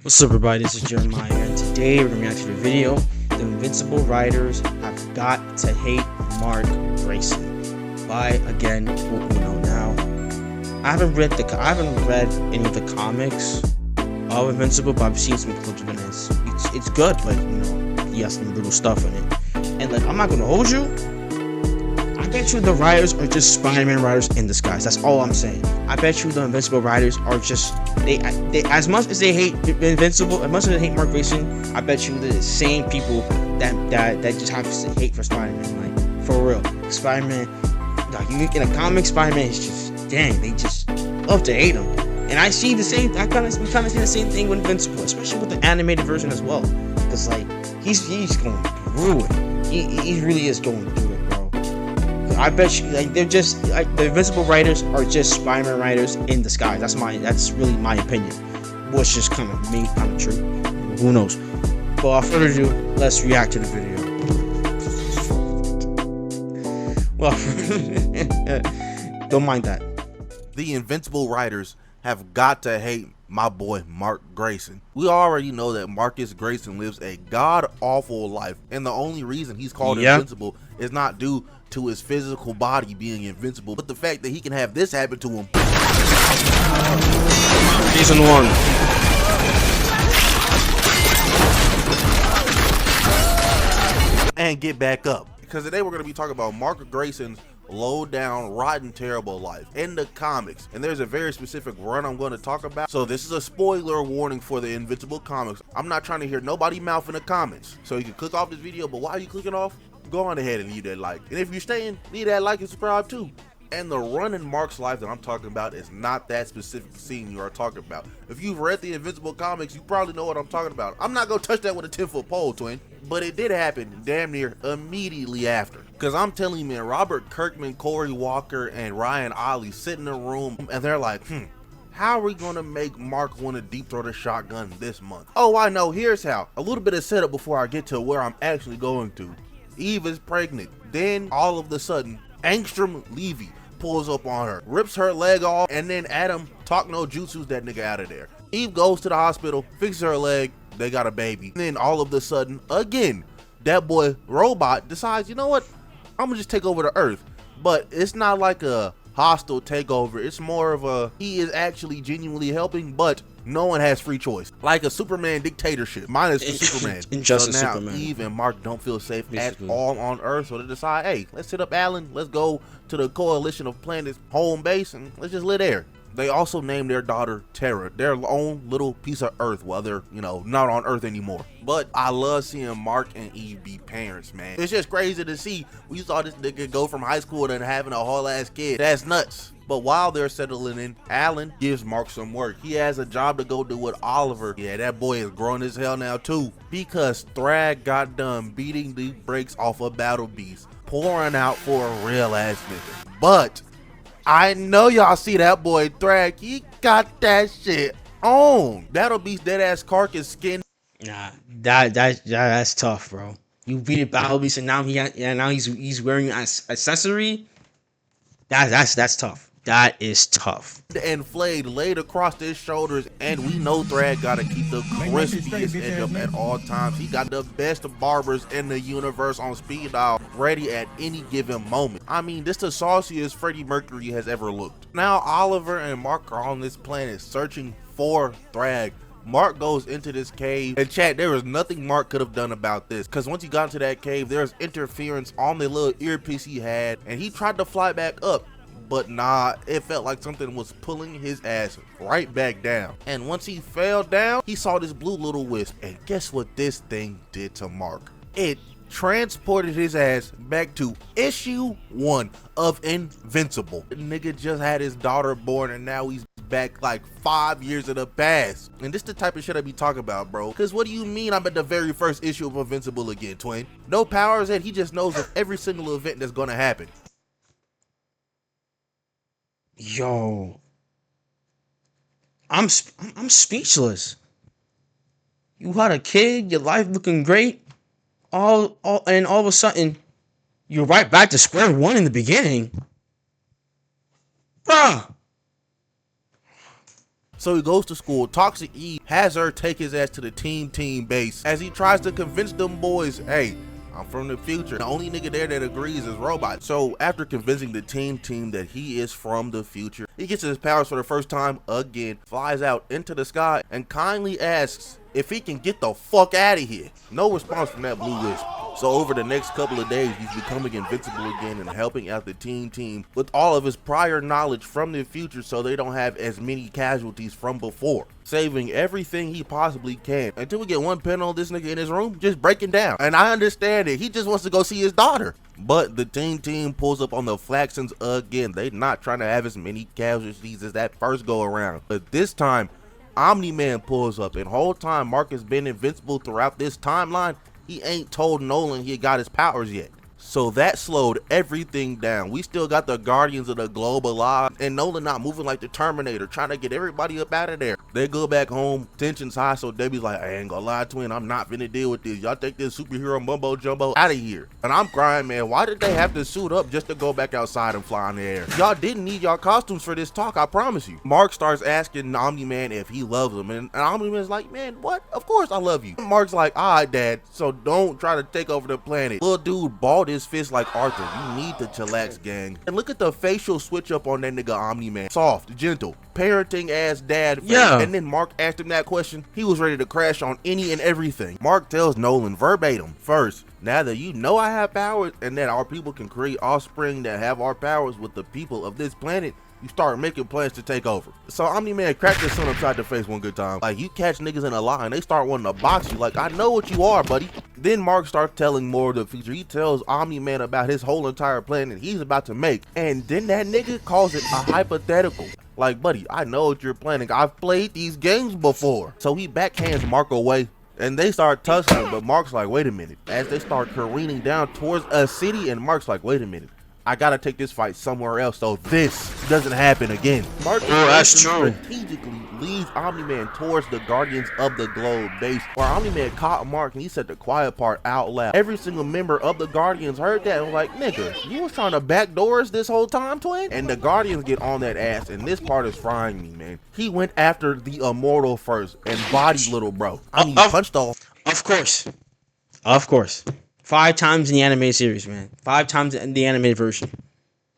What's up, everybody? This is Jeremiah, and today we're gonna react to the video. The Invincible Writers have got to hate Mark Grayson by again what we know now. I haven't read any of the comics of Invincible, but I've seen some clips of it. It's good, but he has some little stuff in it. And I'm not gonna hold you. I bet you the writers are just Spider-Man writers in disguise. That's all I'm saying. I bet you the Invincible writers are just they as much as they hate Invincible, as much as they hate Mark Grayson, I bet you the same people that just have hate for Spider-Man. Like, for real, Spider-Man. Like, in a comic, Spider-Man is just they just love to hate him. And I see the same. We kind of see the same thing with Invincible, especially with the animated version as well. Because he's going through it. He really is going through it, bro. I bet you they're just the Invincible writers are just Spider-Man writers in disguise. That's really my opinion. Which is kind of true. Who knows? But without further ado, let's react to the video. Well, don't mind that. The Invincible writers have got to hate my boy Mark Grayson. We already know that Marcus Grayson lives a god-awful life, and the only reason he's called invincible is not due to his physical body being invincible, but the fact that he can have this happen to him. Season 1. And get back up. Because today we're going to be talking about Mark Grayson's low down, rotten, terrible life in the comics. And there's a very specific run I'm going to talk about. So this is a spoiler warning for the Invincible comics. I'm not trying to hear nobody mouth in the comments. So you can click off this video, but while you clicking off, go on ahead and leave that like. And if you're staying, leave that like and subscribe too. And the run in Mark's life that I'm talking about is not that specific scene you are talking about. If you've read the Invincible comics, you probably know what I'm talking about. I'm not going to touch that with a 10-foot pole, twin. But it did happen damn near immediately after. Because I'm telling you, man, Robert Kirkman, Corey Walker, and Ryan Ollie sit in a room and they're like, how are we going to make Mark want to deep throw the shotgun this month? Oh, I know. Here's how. A little bit of setup before I get to where I'm actually going to. Eve is pregnant. Then, all of a sudden, Angstrom Levy pulls up on her, rips her leg off, and then Adam Talk No Jutsu's that nigga out of there. Eve goes to the hospital, fixes her leg, they got a baby. And then all of a sudden, again, that boy Robot decides, you know what, I'm gonna just take over the Earth. But it's not like a hostile takeover, it's more of a, he is actually genuinely helping, but no one has free choice. Like a Superman dictatorship, minus the Superman. Injustice so now Superman. Eve and Mark don't feel safe at all on Earth, so they decide, hey, let's hit up Alan, let's go to the coalition of planets home base and let's just live there. They also named their daughter Terra, their own little piece of Earth while they're, not on Earth anymore. But I love seeing Mark and Eve be parents, man. It's just crazy to see. We saw this nigga go from high school to having a whole ass kid. That's nuts. But while they're settling in, Alan gives Mark some work. He has a job to go do with Oliver. Yeah, that boy is grown as hell now too. Because Thrag got done beating the brakes off of Battle Beast, pouring out for a real ass nigga. But I know y'all see that boy Thrag. He got that shit on. Battle Beast dead ass carcass skin. Nah, that's tough, bro. You beat it Battle Beast, and now he's wearing an accessory. That's tough. That is tough. And flayed laid across his shoulders, and we know Thrag gotta keep the crispiest end up at all times. He got the best barbers in the universe on speed dial, ready at any given moment. I mean, this the sauciest Freddie Mercury has ever looked. Now Oliver and Mark are on this planet searching for Thrag. Mark goes into this cave, and chat, there was nothing Mark could have done about this, because once he got into that cave, there was interference on the little earpiece he had, and he tried to fly back up, but nah, it felt like something was pulling his ass right back down. And once he fell down, he saw this blue little wisp, and guess what this thing did to Mark? It transported his ass back to issue 1 of Invincible. The nigga just had his daughter born, and now he's back like 5 years in the past. And this the type of shit I be talking about, bro. Cause what do you mean I'm at the very first issue of Invincible again, twin? No powers, and he just knows of every single event that's gonna happen. Yo, I'm speechless. You had a kid, your life looking great, and all of a sudden, you're right back to square one in the beginning, bruh. So he goes to school, talks to Eve, has her take his ass to the team base as he tries to convince them boys, hey, I'm from the future. The only nigga there that agrees is Robot. So after convincing the team that he is from the future, he gets his powers for the first time again, flies out into the sky, and kindly asks if he can get the fuck out of here. No response from that Blue Wisp. So over the next couple of days, he's becoming invincible again and helping out the team with all of his prior knowledge from the future so they don't have as many casualties from before, saving everything he possibly can until we get one panel of this nigga in his room just breaking down. And I understand it, he just wants to go see his daughter. But the team pulls up on the Flaxons again. They not trying to have as many casualties as that first go around, but this time Omni-Man pulls up, and whole time Mark has been invincible throughout this timeline. He ain't told Nolan he got his powers yet. So that slowed everything down. We still got the Guardians of the Globe alive, and Nolan not moving like the Terminator, trying to get everybody up out of there. They go back home, tension's high, so Debbie's like, I ain't gonna lie, twin, I'm not finna deal with this. Y'all take this superhero mumbo jumbo out of here. And I'm crying, man, why did they have to suit up just to go back outside and fly in the air? Y'all didn't need y'all costumes for this talk, I promise you. Mark starts asking Omni-Man if he loves him, and Omni-Man's like, man, what? Of course I love you. Mark's like, all right, Dad, so don't try to take over the planet. Little dude balled his fist like Arthur. You need to chillax, gang. And look at the facial switch up on that nigga Omni-Man. Soft, gentle, parenting ass dad face. Yeah. And then Mark asked him that question. He was ready to crash on any and everything. Mark tells Nolan verbatim, first, now that you know I have powers and that our people can create offspring that have our powers with the people of this planet, you start making plans to take over. So Omni-Man cracked his son upside the face one good time. Like, you catch niggas in a lie and they start wanting to box you. Like, I know what you are, buddy. Then Mark starts telling more of the future. He tells Omni-Man about his whole entire plan that he's about to make. And then that nigga calls it a hypothetical. Like, buddy, I know what you're planning. I've played these games before. So he backhands Mark away, and they start tussling, but Mark's like, wait a minute. As they start careening down towards a city, and Mark's like, wait a minute. I gotta take this fight somewhere else so this doesn't happen again. Mark that's true. strategically leads Omni-Man towards the Guardians of the Globe base, where Omni-Man caught Mark and he said the quiet part out loud. Every single member of the Guardians heard that and was like, nigga, you was trying to backdoor us this whole time, twin? And the Guardians get on that ass, and this part is frying me, man. He went after the Immortal first and bodied little bro. I mean, punched off. Of course. Of course. 5 times in the animated series, man. 5 times in the animated version.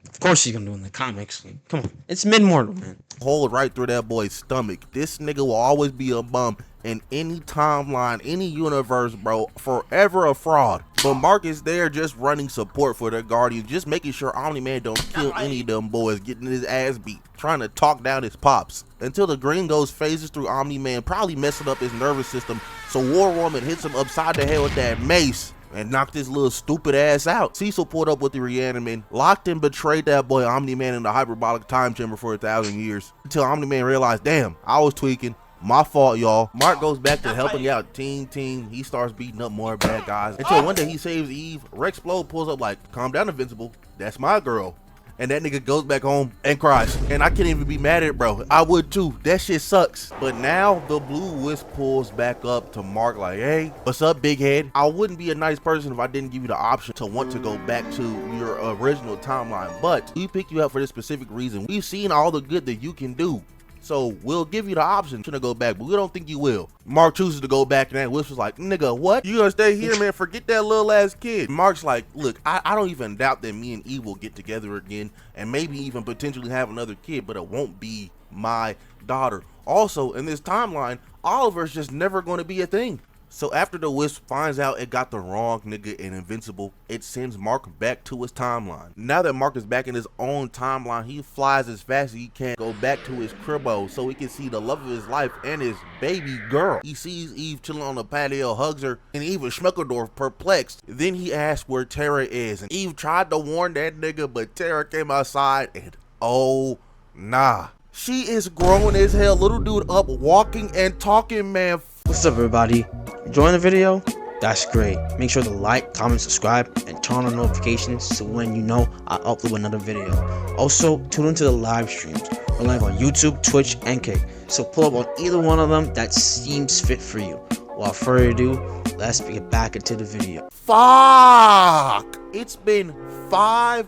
Of course he's gonna do it in the comics. Come on. It's mid-mortal, man. Hold right through that boy's stomach. This nigga will always be a bum in any timeline, any universe, bro. Forever a fraud. But Mark is there just running support for the Guardians, just making sure Omni-Man don't kill any of them boys, getting his ass beat, trying to talk down his pops. Until the Green Ghost phases through Omni-Man, probably messing up his nervous system, so War Woman hits him upside the head with that mace and knocked his little stupid ass out. Cecil pulled up with the Reaniman, locked and betrayed that boy Omni-Man in the hyperbolic time chamber for 1,000 years, until Omni-Man realized, damn, I was tweaking. My fault, y'all. Mark goes back to helping out team. He starts beating up more bad guys until one day he saves Eve. Rexplode pulls up like, calm down, Invincible. That's my girl. And that nigga goes back home and cries. And I can't even be mad at it, bro. I would too. That shit sucks. But now the Blue Wisp pulls back up to Mark like, hey, what's up, big head? I wouldn't be a nice person if I didn't give you the option to want to go back to your original timeline. But we picked you up for this specific reason. We've seen all the good that you can do. So we'll give you the option to go back, but we don't think you will. Mark chooses to go back, and that Wisp was like, nigga, what? You gonna stay here, man? Forget that little ass kid. Mark's like, look, I don't even doubt that me and Eve will get together again and maybe even potentially have another kid, but it won't be my daughter. Also, in this timeline, Oliver's just never going to be a thing. So after the Wisp finds out it got the wrong nigga in Invincible, it sends Mark back to his timeline. Now that Mark is back in his own timeline, he flies as fast as he can, go back to his cribbo so he can see the love of his life and his baby girl. He sees Eve chilling on the patio, hugs her, and even Schmeckledorf perplexed. Then he asks where Tara is, and Eve tried to warn that nigga, but Tara came outside and oh nah. She is grown as hell, little dude up walking and talking, man. What's up, everybody? Enjoying the video? That's great. Make sure to like, comment, subscribe, and turn on notifications so when you know I upload another video. Also, tune into the live streams. We're live on YouTube, Twitch, and Kick. So pull up on either one of them that seems fit for you. Without further ado, let's get back into the video. Fuck! It's been 5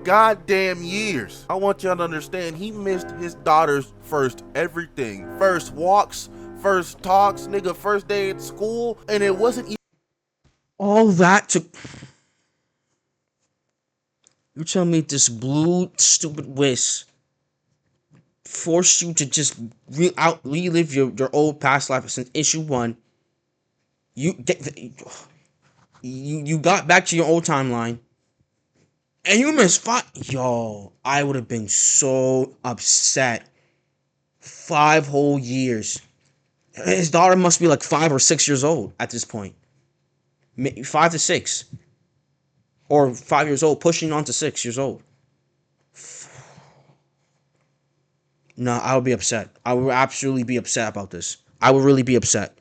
goddamn years. I want y'all to understand, he missed his daughter's first everything. First walks, first talks, nigga, first day at school, and it wasn't even all that to... You tell me this blue stupid whiz forced you to just relive your old past life since issue 1. You got back to your old timeline, and you missed 5. Yo, I would have been so upset. 5 whole years. His daughter must be like 5 or 6 years old at this point. 5 to 6. Or 5 years old, pushing on to 6 years old. No, I would be upset. I would absolutely be upset about this. I would really be upset.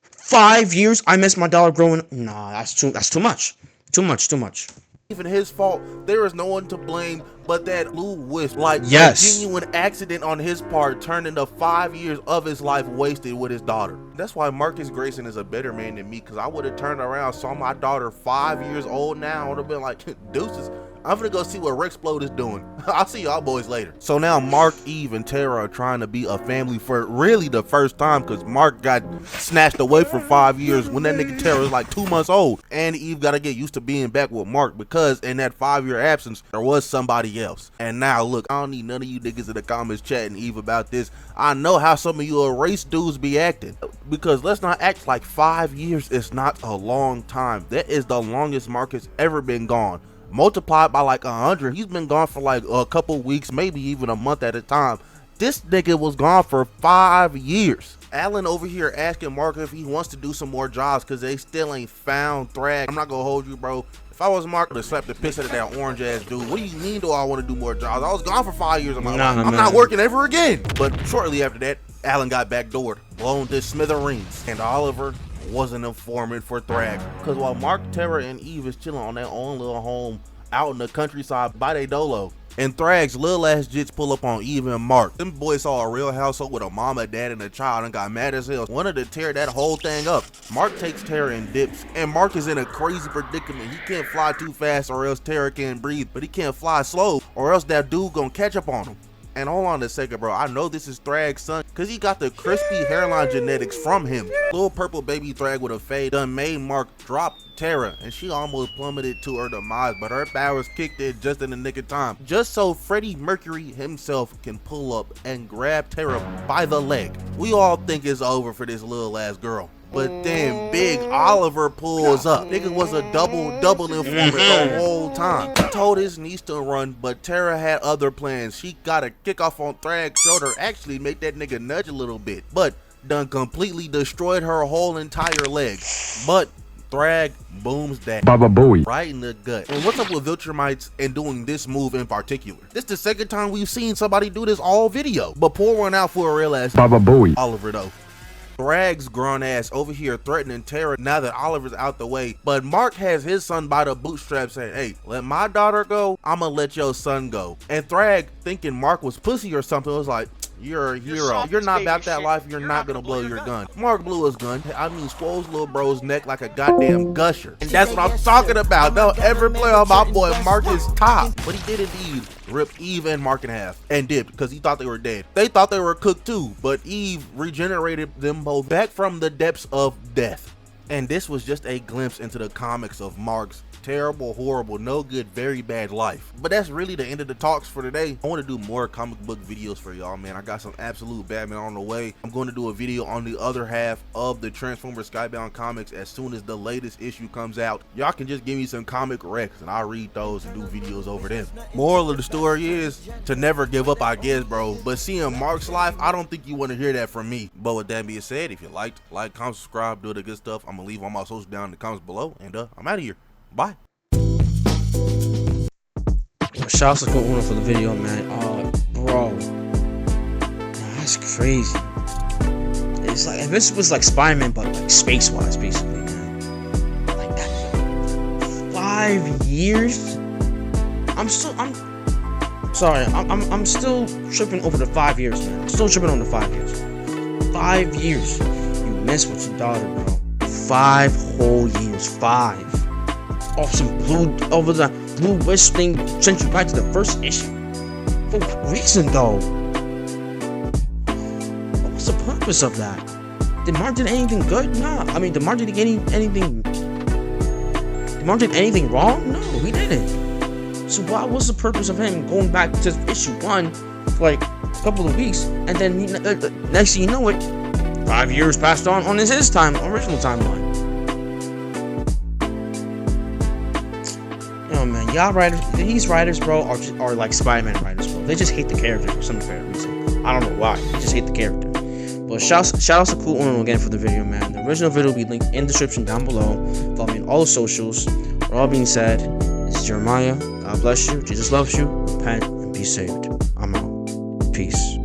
5 years? I missed my daughter growing up. Nah, that's too much. Too much. even his fault. There is no one to blame but that blue wisp. Like, yes, a genuine accident on his part turned into 5 years of his life wasted with his daughter. That's why Marcus Grayson is a better man than me, because I would have turned around, saw my daughter 5 years old now, I would have been like, deuces, I'm gonna go see what Rexplode is doing. I'll see y'all boys later. So now Mark, Eve, and Tara are trying to be a family for really the first time, because Mark got snatched away for 5 years when that nigga Tara was like 2 months old. And Eve got to get used to being back with Mark, because in that 5-year absence, there was somebody else. And now look, I don't need none of you niggas in the comments chatting Eve about this. I know how some of you erased dudes be acting, because let's not act like 5 years is not a long time. That is the longest Mark has ever been gone. Multiplied by like 100, he's been gone for like a couple weeks, maybe even a month at a time. This nigga was gone for 5 years. Alan over here asking Mark if he wants to do some more jobs because they still ain't found Thrag. I'm not gonna hold you, bro. If I was Mark, I would have slapped the piss out of that orange ass dude. What do you mean do I want to do more jobs? I was gone for 5 years of my life. I'm not working ever again. But shortly after that, Alan got backdoored, blown to smithereens, and Oliver was an informant for Thrag. Because while Mark, Tara, and Eve is chilling on their own little home out in the countryside by they dolo, and Thrag's little ass jits pull up on Eve and Mark. Them boys saw a real household with a mama, dad, and a child and got mad as hell. Wanted to tear that whole thing up. Mark takes Tara and dips, and Mark is in a crazy predicament. He can't fly too fast or else Tara can't breathe, but he can't fly slow or else that dude gonna catch up on him. And hold on a second, bro. I know this is Thrag's son because he got the crispy hairline genetics from him. Little purple baby Thrag with a fade done made Mark drop Tara, and she almost plummeted to her demise, but her powers kicked in just in the nick of time, just so Freddie Mercury himself can pull up and grab Tara by the leg. We all think it's over for this little ass girl. But then Big Oliver pulls up. Nigga was a double informant the whole time. He told his niece to run, but Tara had other plans. She got a kick off on Thrag's shoulder, actually make that nigga nudge a little bit, but done completely destroyed her whole entire leg. But Thrag booms that Baba Booey right in the gut. And what's up with Viltrumites and doing this move in particular? This the second time we've seen somebody do this all video. But pour one out for a real ass Baba Booey Oliver though. Thrag's grown ass over here threatening Tara now that Oliver's out the way, but Mark has his son by the bootstraps saying, hey, let my daughter go, I'ma let your son go. And Thrag, thinking Mark was pussy or something, was like, you're a hero. You're not about that life. You're not gonna blow your gun. Mark blew his gun. I mean, Swole's little bro's neck like a goddamn gusher. And that's what I'm talking about. Don't ever play on my boy Marcus top. But he did indeed rip Eve and Mark in half and dipped because he thought they were dead. They thought they were cooked too, but Eve regenerated them both back from the depths of death. And this was just a glimpse into the comics of Mark's terrible, horrible, no good, very bad life. But that's really the end of the talks for today. I want to do more comic book videos for y'all, man. I got some absolute Batman on the way. I'm going to do a video on the other half of the Transformers Skybound comics as soon as the latest issue comes out. Y'all can just give me some comic recs and I'll read those and do videos over them. Moral of the story is to never give up, I guess, bro. But seeing Mark's life, I don't think you want to hear that from me. But with that being said, if you liked, like, comment, subscribe, do the good stuff. I'm gonna leave all my socials down in the comments below, and I'm out of here. Bye. Shouts to Uno for the video, man. Bro, that's crazy. It's like if this was like Spider-Man, but like space-wise, basically, man. Like that. 5 years. I'm sorry. I'm still tripping over the 5 years, man. I'm still tripping on the 5 years. 5 years. You messed with your daughter, bro. 5 whole years. 5. Off some blue over the Blue Wish thing sent you back to the first issue? For what reason, though? What was the purpose of that? Did Mark did anything good? Nah. I mean, did Mark did anything? Did Mark did anything wrong? No, he didn't. So what was the purpose of him going back to issue 1 for like a couple of weeks, and then next thing you know it, 5 years passed on his original timeline. Man, y'all writers, these writers, bro, are like Spider-Man writers, bro. They just hate the character for some apparent reason. I don't know why. They just hate the character. But shout out to Cool Uno again for the video, man. The original video will be linked in the description down below. Follow me on all the socials. With all being said, this is Jeremiah. God bless you. Jesus loves you. Repent and be saved. I'm out. Peace.